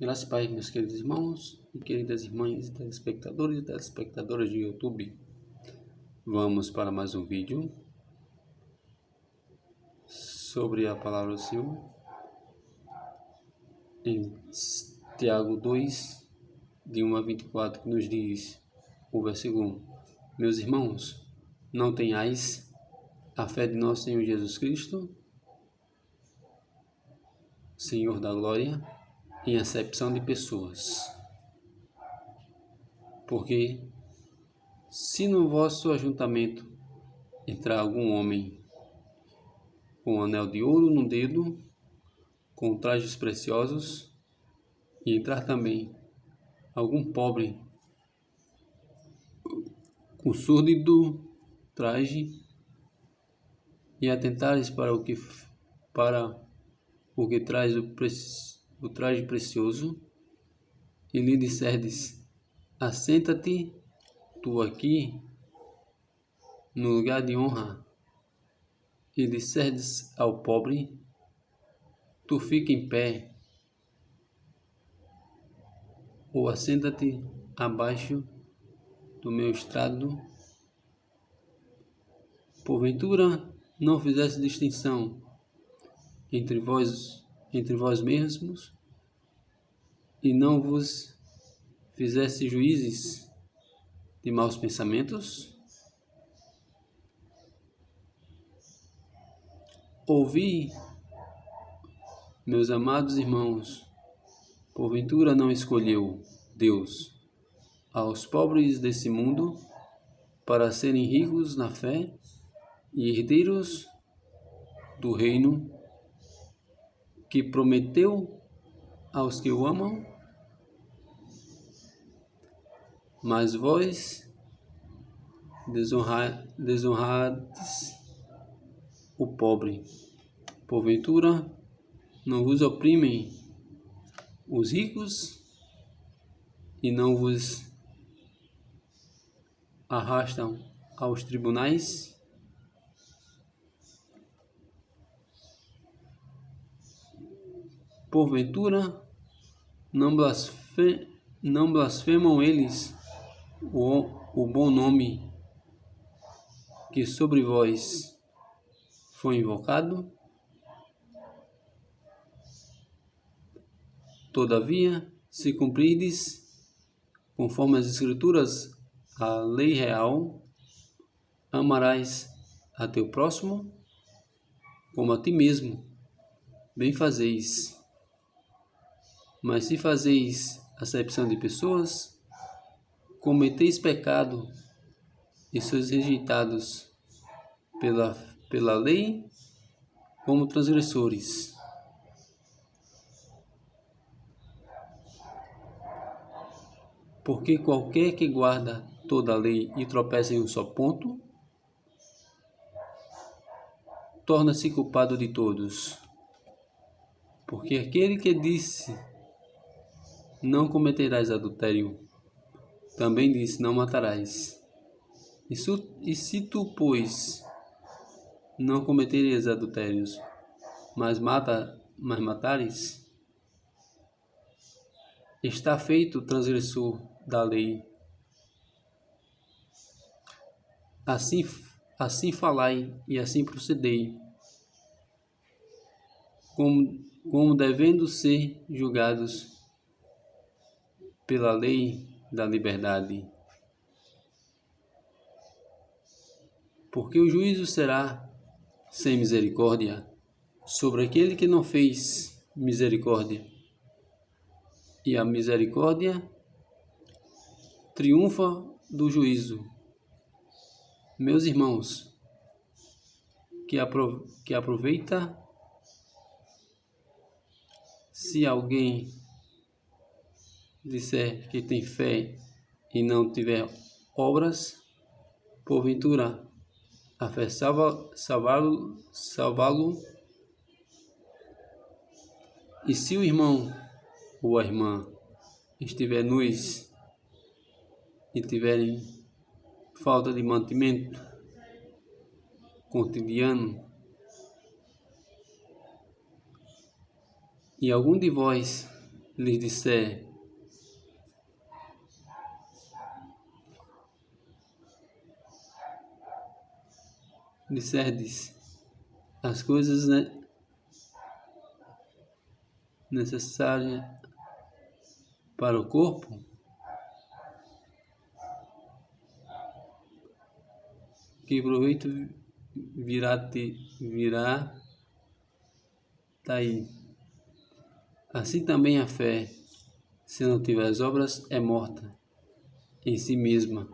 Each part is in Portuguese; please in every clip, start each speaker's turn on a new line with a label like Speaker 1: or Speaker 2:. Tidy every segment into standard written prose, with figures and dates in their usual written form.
Speaker 1: Graças a Pai, meus queridos irmãos e queridas irmãs, telespectadores e telespectadoras de YouTube. Vamos para mais um vídeo sobre a palavra do Senhor em Tiago 2, de 1 a 24, que nos diz o versículo 1. Meus irmãos, não tenhais a fé de nosso Senhor Jesus Cristo, Senhor da glória, em acepção de pessoas. Porque se no vosso ajuntamento entrar algum homem com um anel de ouro no dedo, com trajes preciosos, e entrar também algum pobre com súrdido traje, e atentares para o que traz o traje precioso, e lhe disserdes: assenta-te tu aqui no lugar de honra, e disserdes ao pobre: tu fica em pé, ou assenta-te abaixo do meu estrado, porventura não fizesse distinção entre vós mesmos, e não vos fizesse juízes de maus pensamentos? Ouvi, meus amados irmãos, porventura não escolheu Deus aos pobres desse mundo para serem ricos na fé e herdeiros do reino que prometeu aos que o amam? Mas vós desonrades o pobre. Porventura não vos oprimem os ricos e não vos arrastam aos tribunais? Porventura não blasfemam eles o bom nome que sobre vós foi invocado? Todavia, se cumprirdes conforme as Escrituras a lei real, amarás a teu próximo como a ti mesmo, bem fazeis. Mas se fazeis acepção de pessoas, cometeis pecado e sois rejeitados pela lei como transgressores. Porque qualquer que guarda toda a lei e tropeça em um só ponto, torna-se culpado de todos. Porque aquele que disse: não cometerás adultério, também disse: não matarás. E se tu, pois, não cometeres adultérios, mas matares, está feito transgressor da lei. Assim falai e assim procedei, como devendo ser julgados pela lei da liberdade. Porque o juízo será sem misericórdia sobre aquele que não fez misericórdia, e a misericórdia triunfa do juízo. Meus irmãos, que aproveita se alguém disser que tem fé e não tiver obras? Porventura a fé salvá-lo? E se o irmão ou a irmã estiver nus e tiverem falta de mantimento cotidiano, e algum de vós lhes disserdes as coisas necessárias para o corpo, que proveito virá daí? Assim também a fé, se não tiver as obras, é morta em si mesma.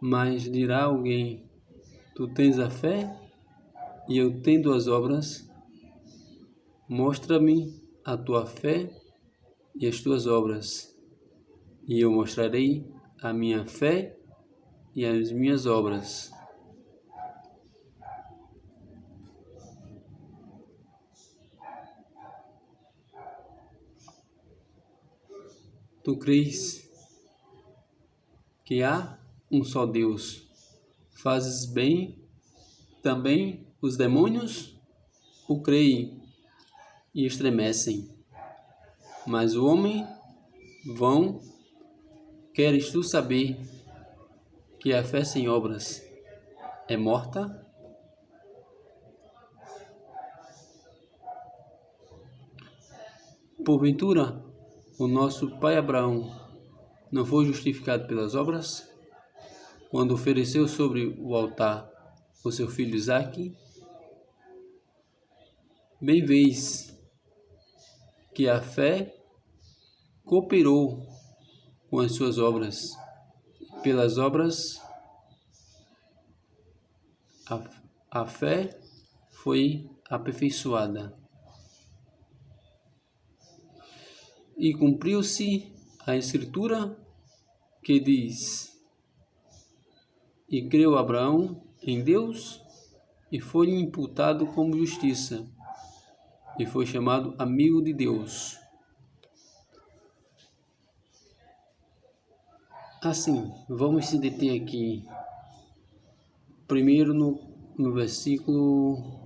Speaker 1: Mas dirá alguém: tu tens a fé e eu tendo as obras. Mostra-me a tua fé e as tuas obras, e eu mostrarei a minha fé e as minhas obras. Tu crês que há um só Deus? Fazes bem também os demônios o creem e estremecem. Mas o homem vão, queres tu saber que a fé sem obras é morta? Porventura, o nosso pai Abraão não foi justificado pelas obras, quando ofereceu sobre o altar o seu filho Isaque? Bem vês que a fé cooperou com as suas obras. Pelas obras, a fé foi aperfeiçoada. E cumpriu-se a Escritura que diz: e creu Abraão em Deus, e foi-lhe imputado como justiça, e foi chamado amigo de Deus. Assim, vamos se deter aqui, primeiro no versículo.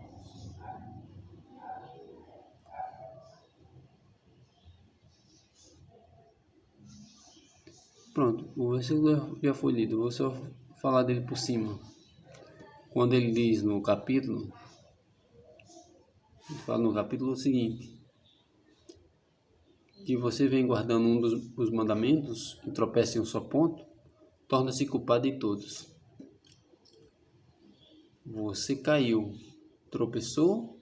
Speaker 1: Pronto, o versículo já foi lido, vou só falar dele por cima. Quando ele diz no capítulo, ele fala no capítulo seguinte, que você vem guardando um dos mandamentos e tropeça em um só ponto, torna-se culpado de todos. Você caiu, tropeçou,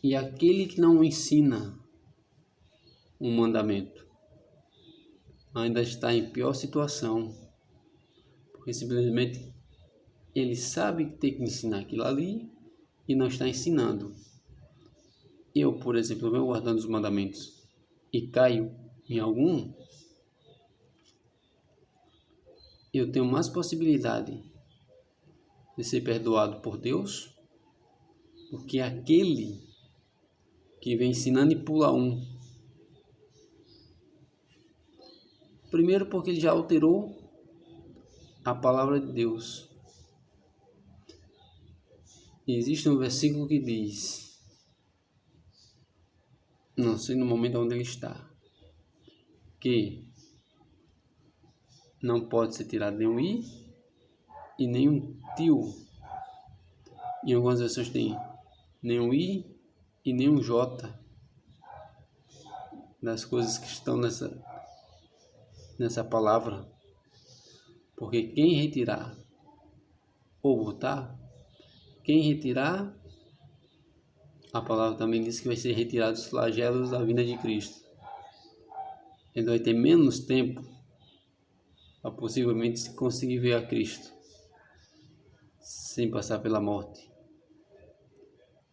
Speaker 1: e aquele que não ensina um mandamento ainda está em pior situação, porque simplesmente ele sabe que tem que ensinar aquilo ali e não está ensinando. Eu, por exemplo, venho guardando os mandamentos e caio em algum, eu tenho mais possibilidade de ser perdoado por Deus do que aquele que vem ensinando e pula um. Primeiro porque ele já alterou a palavra de Deus. E existe um versículo que diz, não sei no momento onde ele está, que não pode ser tirado nenhum i e nenhum tio. Em algumas versões tem nenhum i e nenhum j das coisas que estão nessa palavra. Porque quem retirar ou botar, quem retirar, a palavra também diz que vai ser retirado os flagelos da vinda de Cristo. Ele vai ter menos tempo para possivelmente conseguir ver a Cristo sem passar pela morte.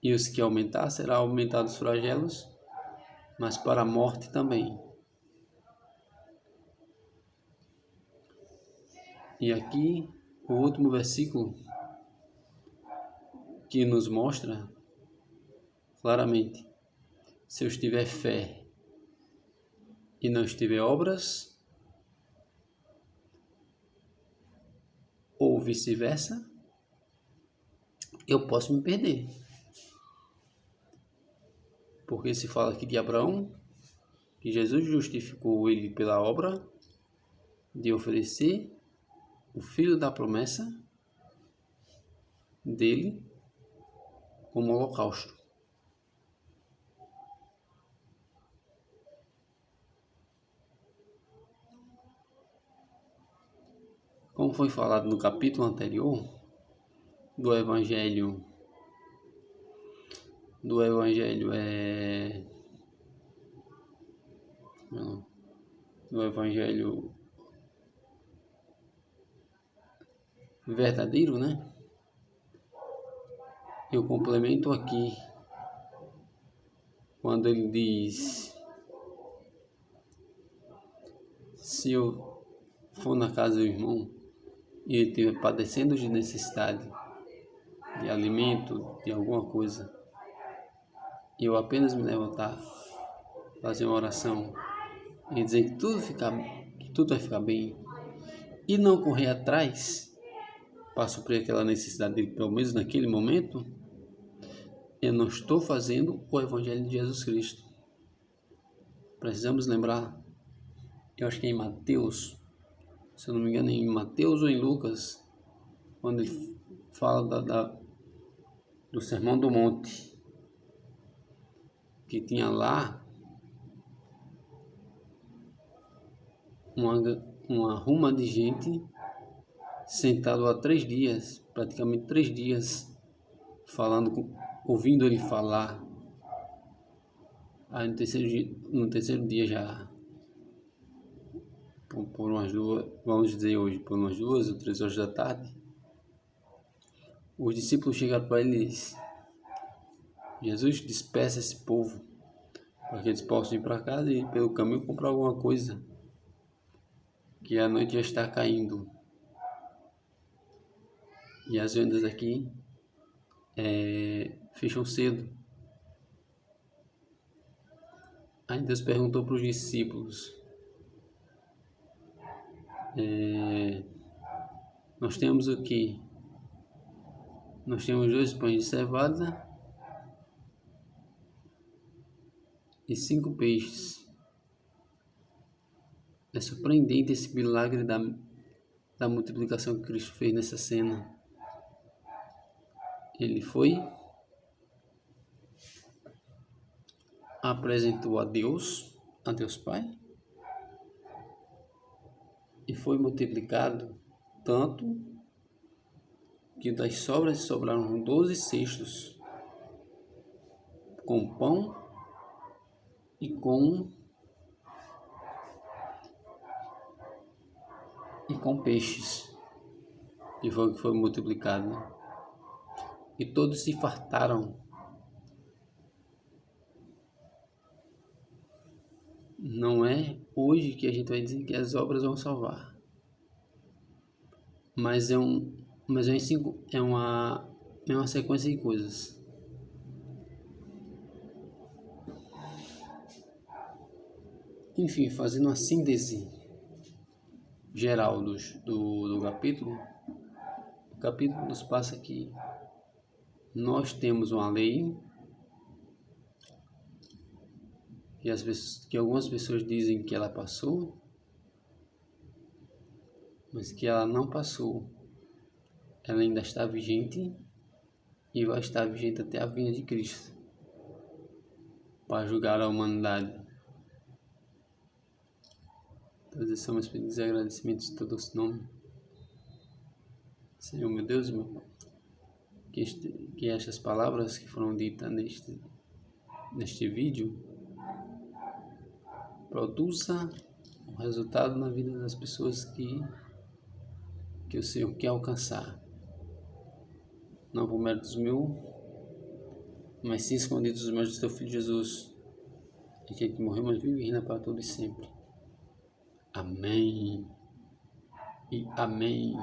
Speaker 1: E os que aumentar, será aumentado os flagelos, mas para a morte também. E aqui o último versículo que nos mostra claramente: se eu tiver fé e não tiver obras, ou vice-versa, eu posso me perder. Porque se fala aqui de Abraão, que Jesus justificou ele pela obra de oferecer o filho da promessa dele como holocausto. Como foi falado no capítulo anterior do Evangelho verdadeiro, né? Eu complemento aqui quando ele diz: se eu for na casa do irmão e ele estiver padecendo de necessidade de alimento, de alguma coisa, e eu apenas me levantar, fazer uma oração e dizer que tudo vai ficar bem, e não correr atrás para suprir aquela necessidade dele, pelo menos naquele momento, eu não estou fazendo o Evangelho de Jesus Cristo. Precisamos lembrar, eu acho que é em Mateus, se eu não me engano, em Mateus ou em Lucas, quando ele fala do Sermão do Monte, que tinha lá uma ruma de gente sentado há 3 dias, praticamente 3 dias, ouvindo ele falar. Aí no terceiro dia já, por umas 2, vamos dizer hoje, por umas 2 ou 3 horas da tarde, os discípulos chegaram para ele e disseram: Jesus, despeça esse povo, para que eles possam ir para casa e pelo caminho comprar alguma coisa, que a noite já está caindo. E as vendas aqui fecham cedo. Aí Deus perguntou para os discípulos: nós temos o quê? Nós temos 2 pães de cevada e 5 peixes. É surpreendente esse milagre da multiplicação que Cristo fez nessa cena. Ele foi, apresentou a Deus Pai, e foi multiplicado tanto que das sobras sobraram 12 cestos com pão e com peixes, e foi o que foi multiplicado. E todos se fartaram. Não é hoje que a gente vai dizer que as obras vão salvar, mas é uma sequência de coisas. Enfim, fazendo uma síntese geral do capítulo, o capítulo nos passa que nós temos uma lei que algumas pessoas dizem que ela passou, mas que ela não passou. Ela ainda está vigente e vai estar vigente até a vinda de Cristo para julgar a humanidade. Todos esses são meus pedidos e agradecimentos em todo o seu nome. Senhor, meu Deus e meu Pai, que estas palavras que foram ditas neste vídeo produza um resultado na vida das pessoas que o Senhor quer alcançar. Não por méritos meus, mas sim escondidos dos méritos do teu Filho Jesus, aquele que morreu, mas vive e reina para todos e sempre. Amém e amém.